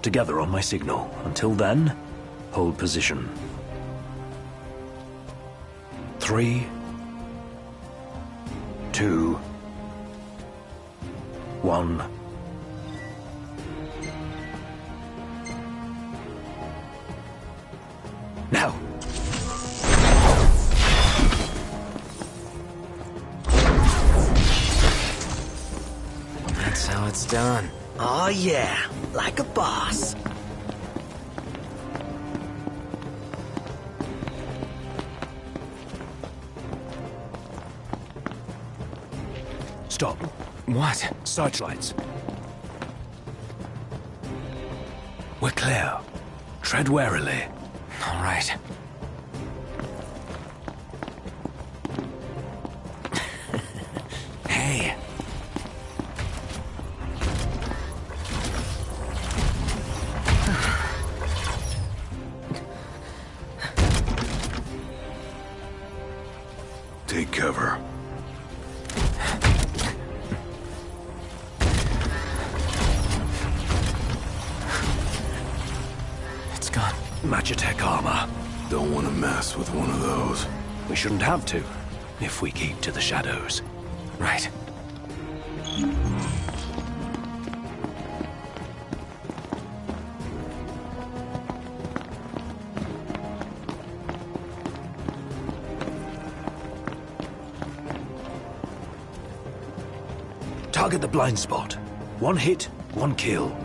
Together on my signal. Until then, hold position. 3, 2, 1. Now! That's how it's done. Oh yeah, like a boss. Stop. What? Searchlights. We're clear. Tread warily. All right. Hey. Take cover. It's gone. Magitech armor. Don't want to mess with one of those. We shouldn't have to, if we keep to the shadows. Right. Target the blind spot. One hit, one kill.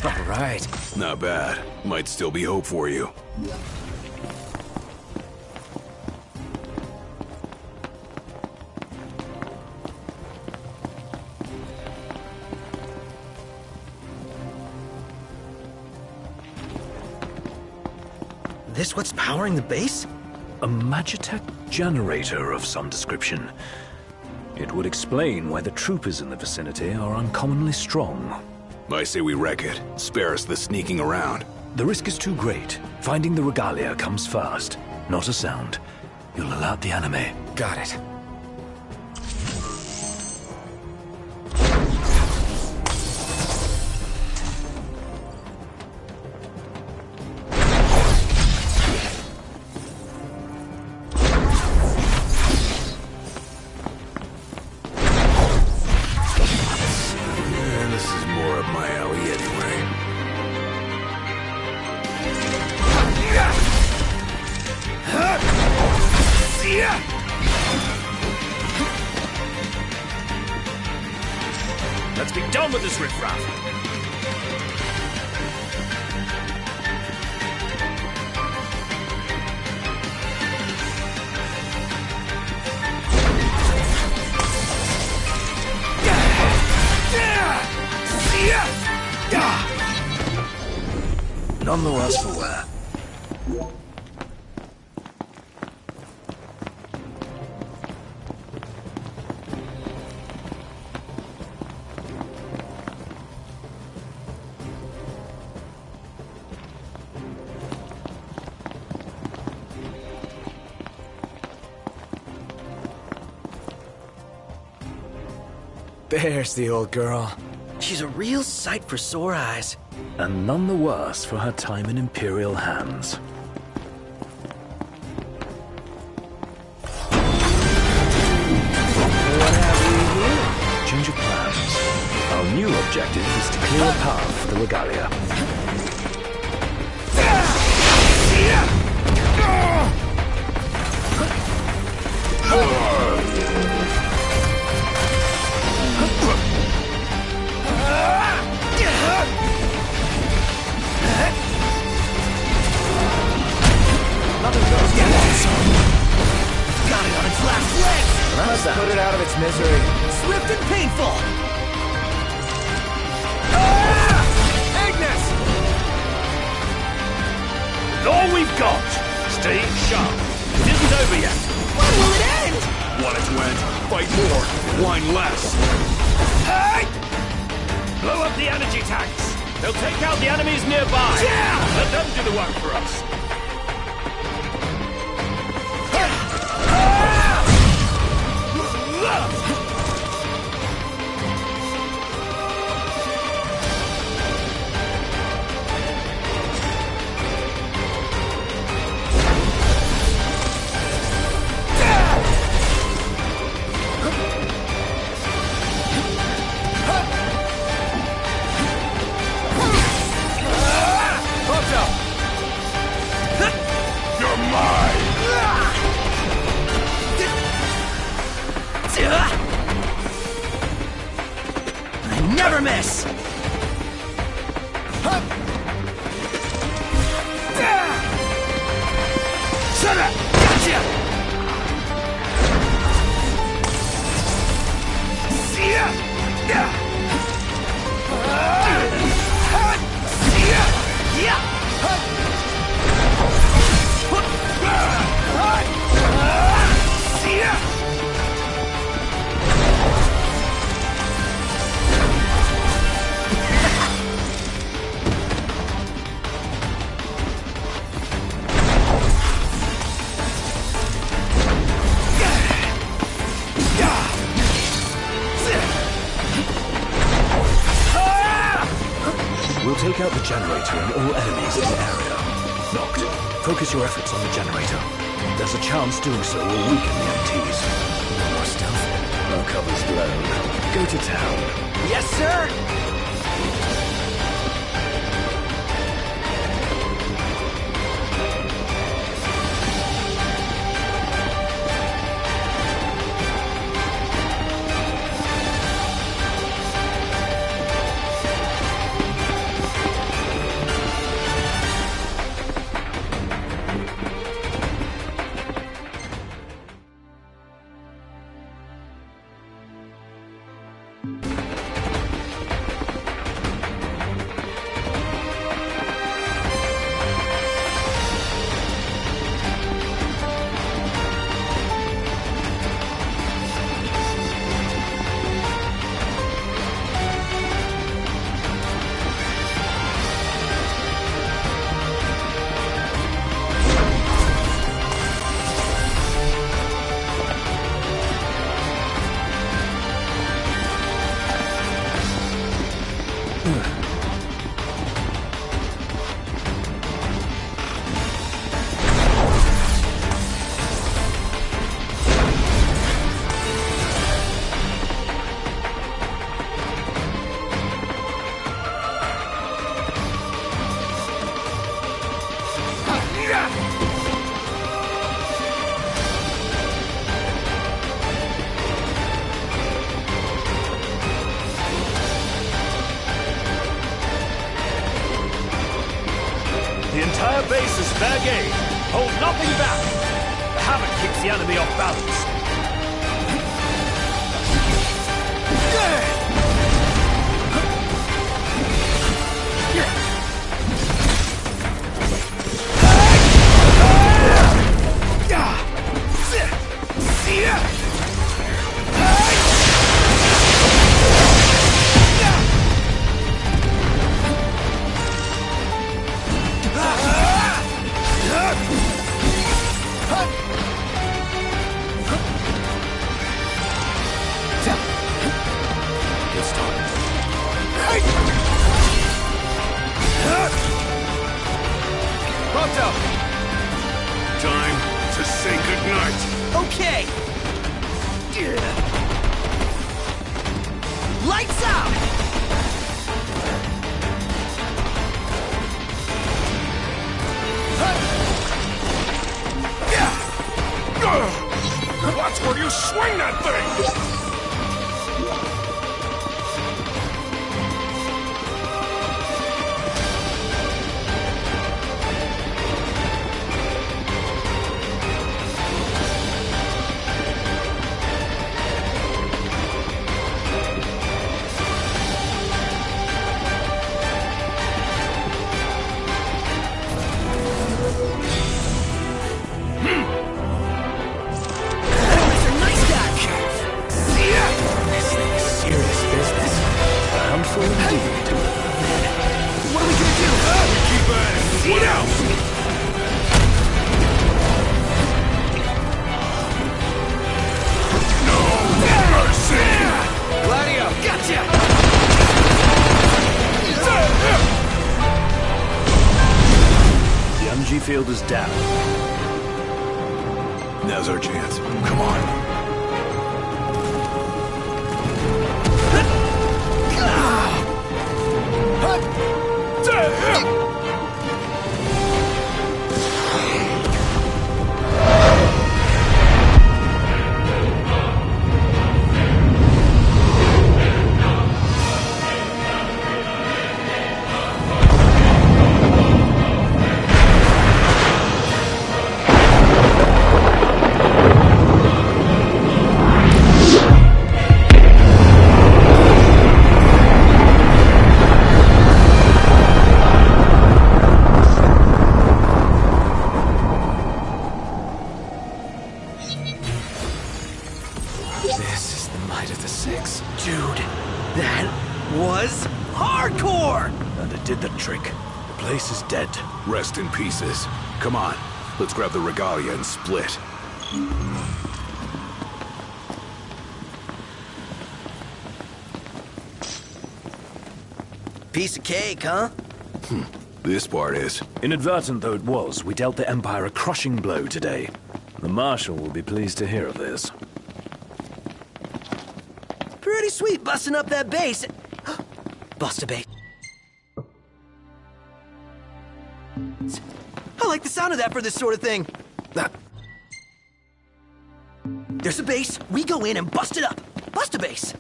All right. Not bad. Might still be hope for you. This what's powering the base? A Magitech generator of some description. It would explain why the troopers in the vicinity are uncommonly strong. I say we wreck it. Spare us the sneaking around. The risk is too great. Finding the regalia comes first. Not a sound. You'll alert the enemy. Got it. This is more up my alley anyway. Let's be done with this riffraff. None the worse for wear. There's the old girl. She's a real sight for sore eyes. And none the worse for her time in Imperial hands. What have we here? Change of plans. Our new objective is to clear a path for the regalia. Got it on its last leg! Let's put it out of its misery. Swift and painful! Agnes! Fight more, whine less. Hey! Blow up the energy tanks! They'll take out the enemies nearby! Yeah! Let them do the work for us! You're mine! I never miss! Shut up! Gotcha! We'll take out the generator and all enemies in the area. Noct, focus your efforts on the generator. There's a chance doing so will weaken the MTs. No more stealth. Our cover's blown. Go to town. Yes, sir! The entire base is fair game. Hold nothing back. The Havoc keeps the enemy off balance. field is down. Now's our chance. Come on. This is the might of the six. Dude, that was hardcore! And it did the trick. The place is dead. Rest in pieces. Come on. Let's grab the regalia and split. Piece of cake, huh? This part is. Inadvertent though it was, we dealt the Empire a crushing blow today. The Marshal will be pleased to hear of this. Pretty sweet busting up that base. Bust a base. I like the sound of that for this sort of thing. There's a base, we go in and bust it up. Bust a base.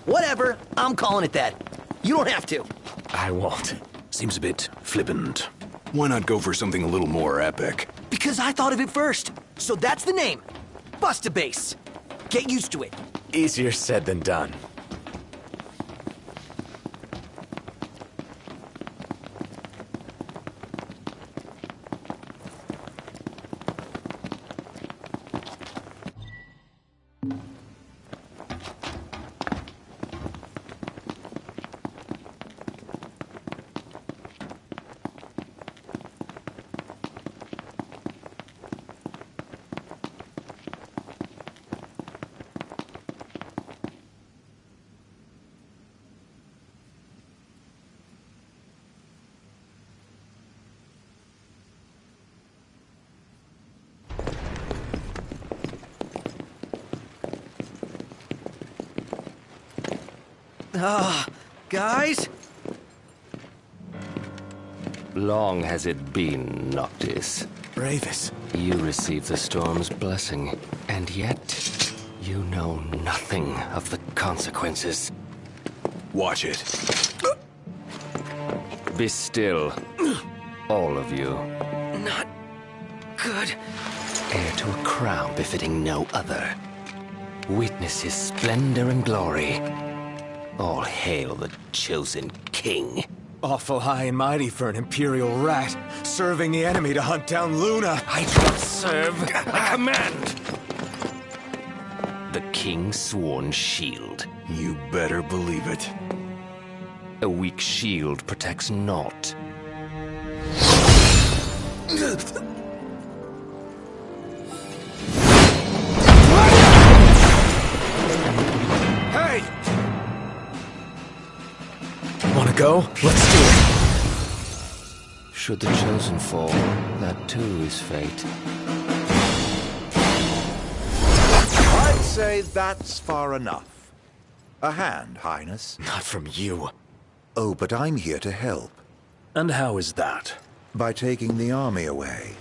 Whatever, I'm calling it that. You don't have to. I won't. Seems a bit flippant. Why not go for something a little more epic? Because I thought of it first. So that's the name. Bust a base. Get used to it. Easier said than done. Guys? Long has it been, Noctis. Ravis. You received the storm's blessing, and yet you know nothing of the consequences. Watch it. Be still, all of you. Not good. Heir to a crown befitting no other. Witness his splendor and glory. All hail the chosen king. Awful high and mighty for an Imperial rat, serving the enemy to hunt down Luna. I do not serve, I command! The king's sworn shield. You better believe it. A weak shield protects naught. Hey! Wanna go? Let's do it. Should the chosen fall, that too is fate. I'd say that's far enough. A hand, Highness. Not from you. Oh, but I'm here to help. And how is that? By taking the army away.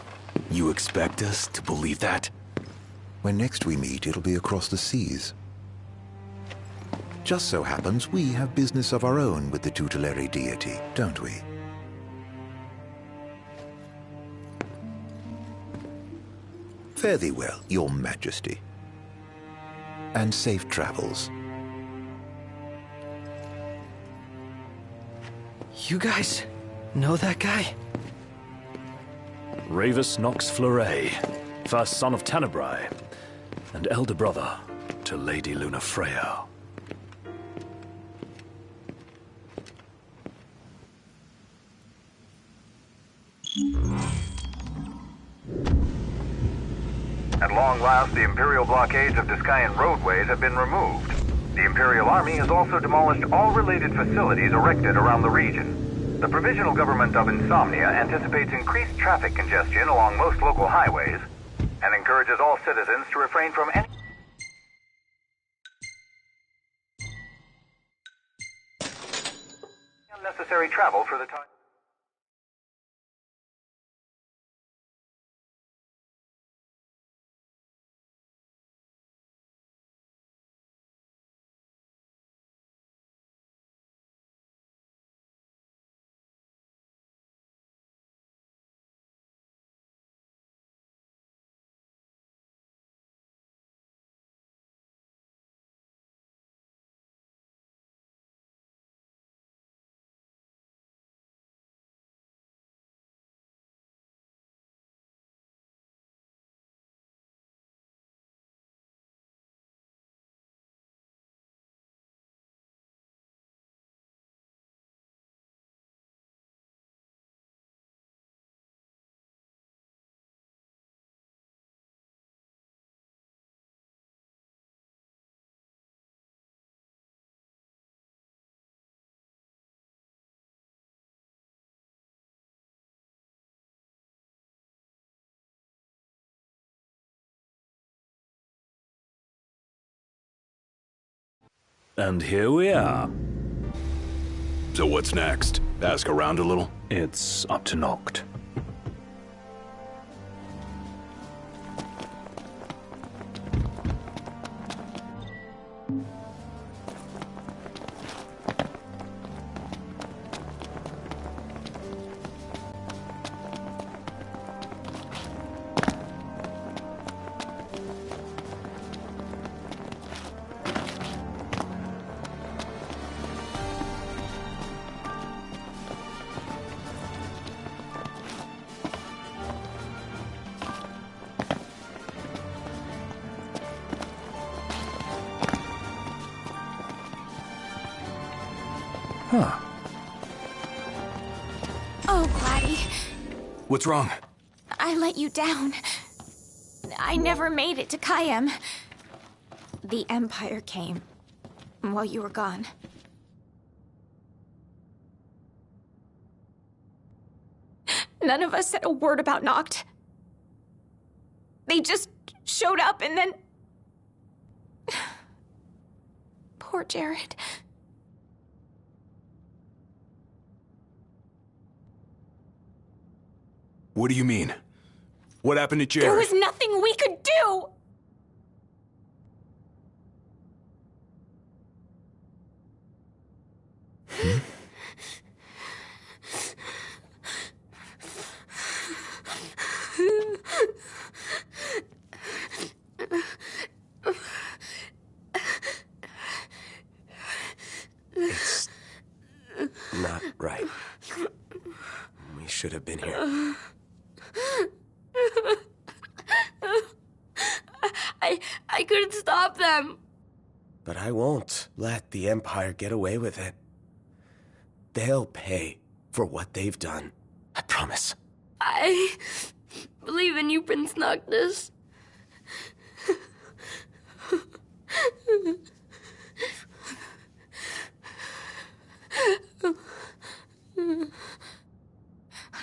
You expect us to believe that? When next we meet, it'll be across the seas. Just so happens we have business of our own with the tutelary deity, don't we? Fare thee well, your majesty. And safe travels. You guys know that guy? Ravis Nox Fleuret, first son of Tenebrae, and elder brother to Lady Luna Freya. At long last, the Imperial blockades of Discayan roadways have been removed. The Imperial Army has also demolished all related facilities erected around the region. The Provisional Government of Insomnia anticipates increased traffic congestion along most local highways and encourages all citizens to refrain from any unnecessary travel for the time. And here we are. So what's next? Ask around a little? It's up to Noct. Huh. Oh, Gladdy. What's wrong? I let you down. I never made it to Kayem. The Empire came while you were gone. None of us said a word about Noct. They just showed up and then... Poor Jared. What do you mean? What happened to Jared? There was nothing we could do! It's not right. We should have been here. I couldn't stop them. But I won't let the Empire get away with it. They'll pay for what they've done. I promise. I believe in you, Prince Noctis.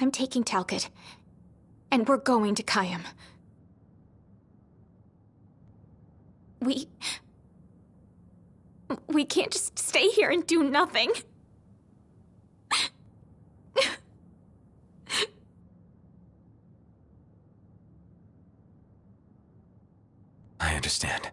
I'm taking Talcott, and we're going to Kayem. We can't just stay here and do nothing. I understand.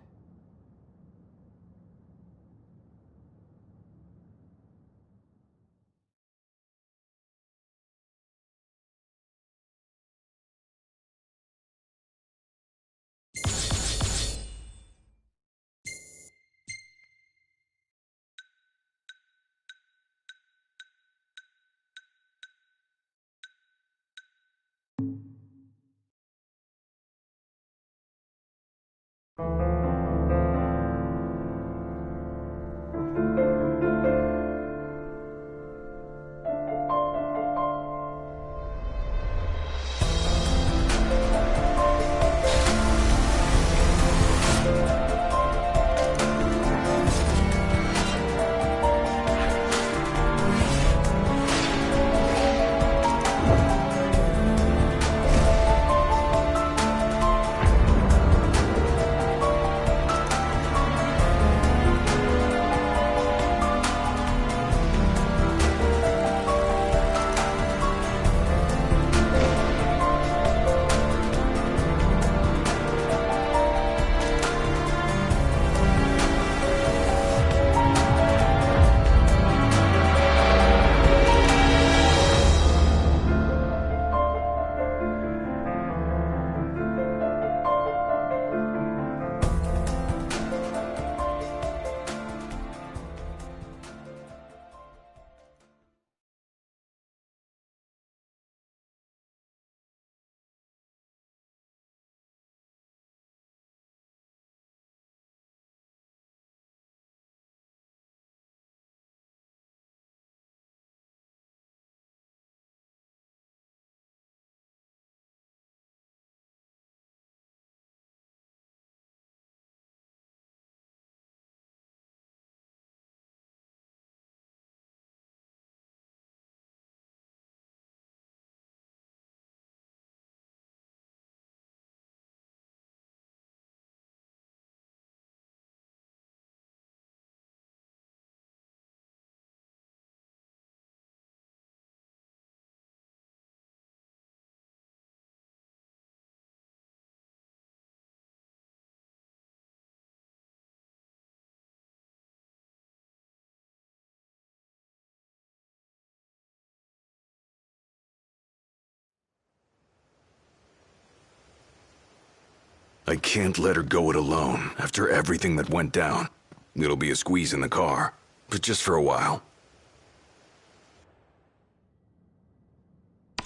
I can't let her go it alone after everything that went down. It'll be a squeeze in the car, but just for a while.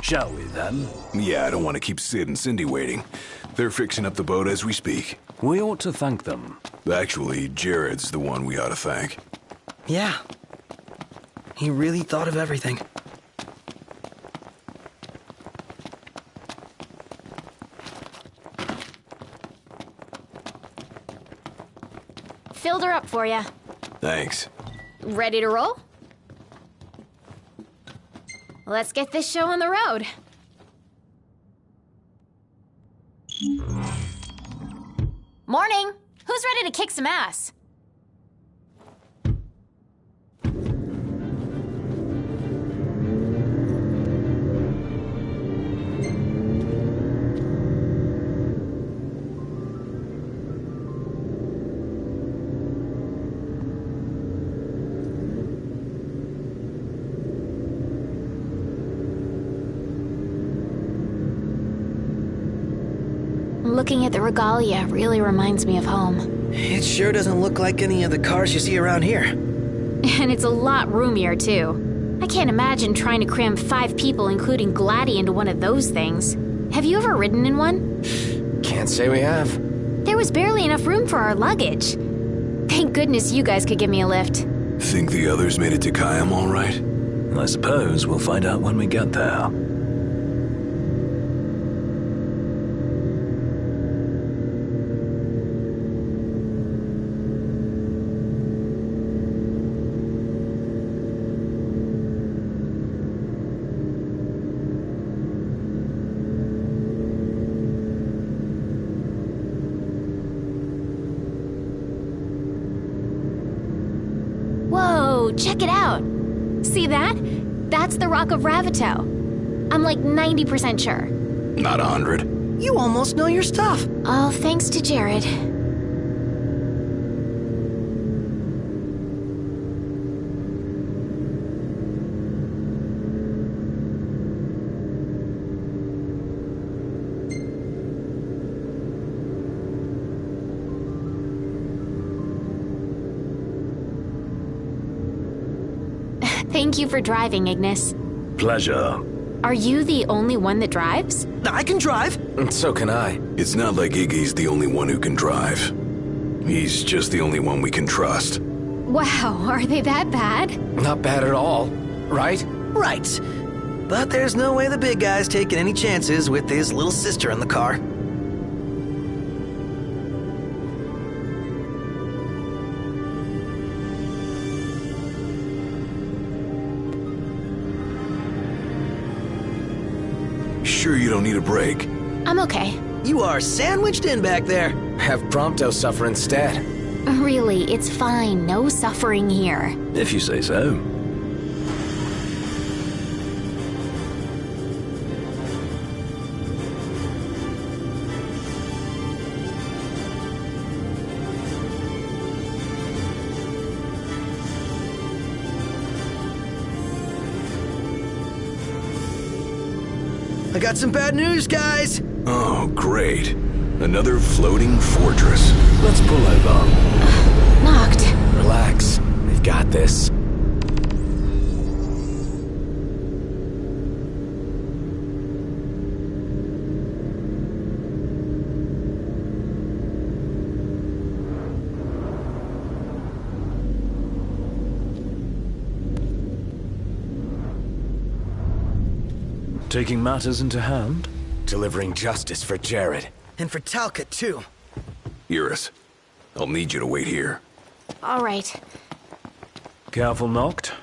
Shall we, then? Yeah, I don't want to keep Sid and Cindy waiting. They're fixing up the boat as we speak. We ought to thank them. Actually, Jared's the one we ought to thank. Yeah. He really thought of everything. Filled her up for you. Thanks. Ready to roll? Let's get this show on the road. Morning! Who's ready to kick some ass? Looking at the regalia really reminds me of home. It sure doesn't look like any of the cars you see around here. And it's a lot roomier, too. I can't imagine trying to cram 5 people, including Gladdy, into one of those things. Have you ever ridden in one? Can't say we have. There was barely enough room for our luggage. Thank goodness you guys could give me a lift. Think the others made it to Kayam all right? I suppose we'll find out when we get there. Whoa, check it out. See that? That's the Rock of Ravito. I'm like 90% sure. Not 100. You almost know your stuff. All thanks to Jared. Thank you for driving, Ignis. Pleasure. Are you the only one that drives? I can drive. And so can I. It's not like Iggy's the only one who can drive. He's just the only one we can trust. Wow, are they that bad? Not bad at all, right? Right. But there's no way the big guy's taking any chances with his little sister in the car. Sure you don't need a break? I'm okay. You are sandwiched in back there. Have Prompto suffer instead. Really, it's fine. No suffering here. If you say so. I got some bad news, guys. Oh, great. Another floating fortress. Let's pull over. Knocked. Relax. We've got this. Taking matters into hand? Delivering justice for Jared. And for Talcott, too. Iris, I'll need you to wait here. All right. Careful, Noct.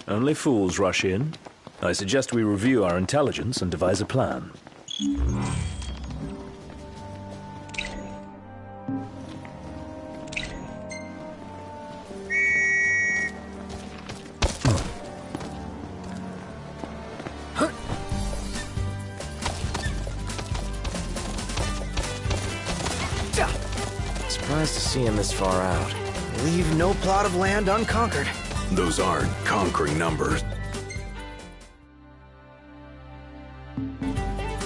Only fools rush in. I suggest we review our intelligence and devise a plan. Surprised to see him this far out. Leave no plot of land unconquered. Those aren't conquering numbers.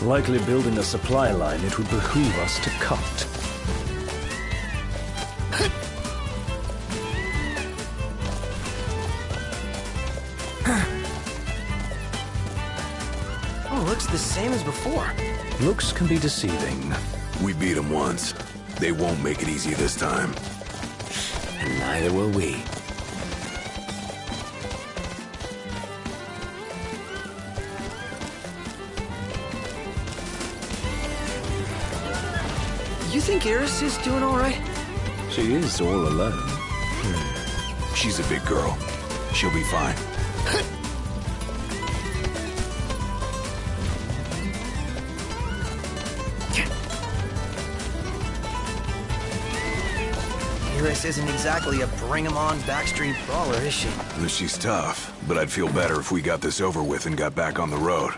Likely building a supply line it would behoove us to cut. Oh, looks the same as before. Looks can be deceiving. We beat them once. They won't make it easy this time. And neither will we. You think Eris is doing all right? She is all alone. She's a big girl. She'll be fine. Eris isn't exactly a bring-em-on backstreet brawler, is she? She's tough, but I'd feel better if we got this over with and got back on the road.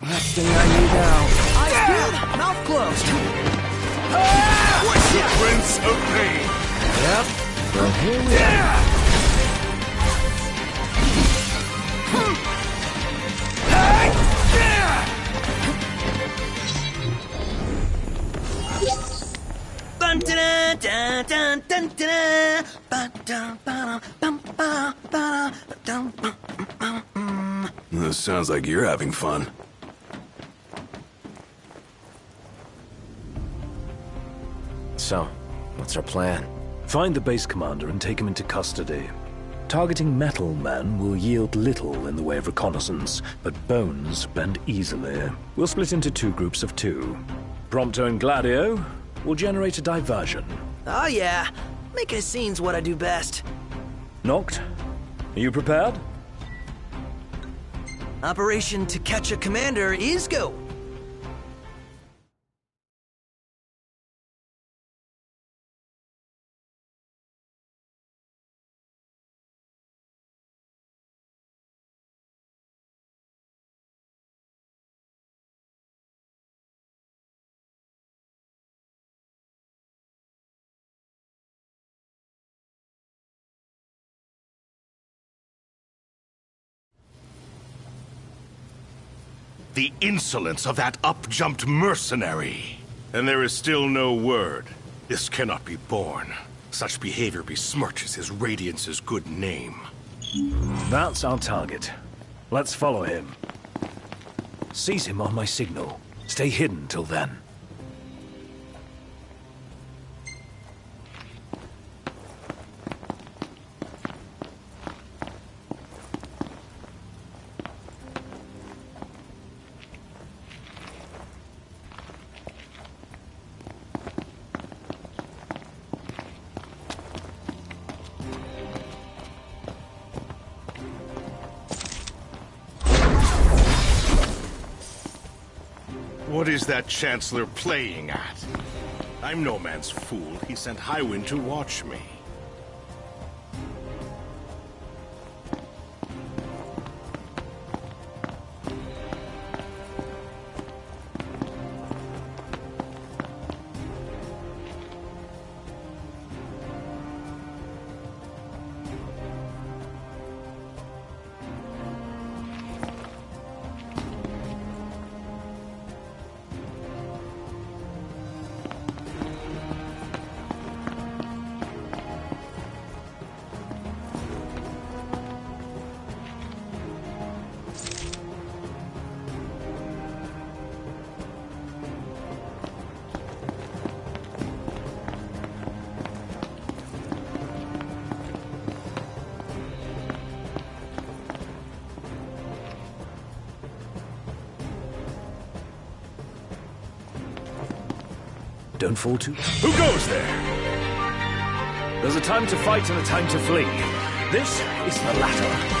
Last thing I need now. Eyes peeled, mouth closed. Prince of Pain. Yep. Well, here we are. This sounds like you're having fun. So, what's our plan? Find the base commander and take him into custody. Targeting Metal Man will yield little in the way of reconnaissance, but Bones bend easily. We'll split into 2 groups of 2. Prompto and Gladio will generate a diversion. Oh yeah, making a scene's what I do best. Noct, are you prepared? Operation To Catch a Commander is go. The insolence of that up-jumped mercenary. And there is still no word. This cannot be borne. Such behavior besmirches his Radiance's good name. That's our target. Let's follow him. Seize him on my signal. Stay hidden till then. What is that Chancellor playing at? I'm no man's fool. He sent Highwind to watch me. don't fall too... Who goes there? There's a time to fight and a time to flee. This is the latter.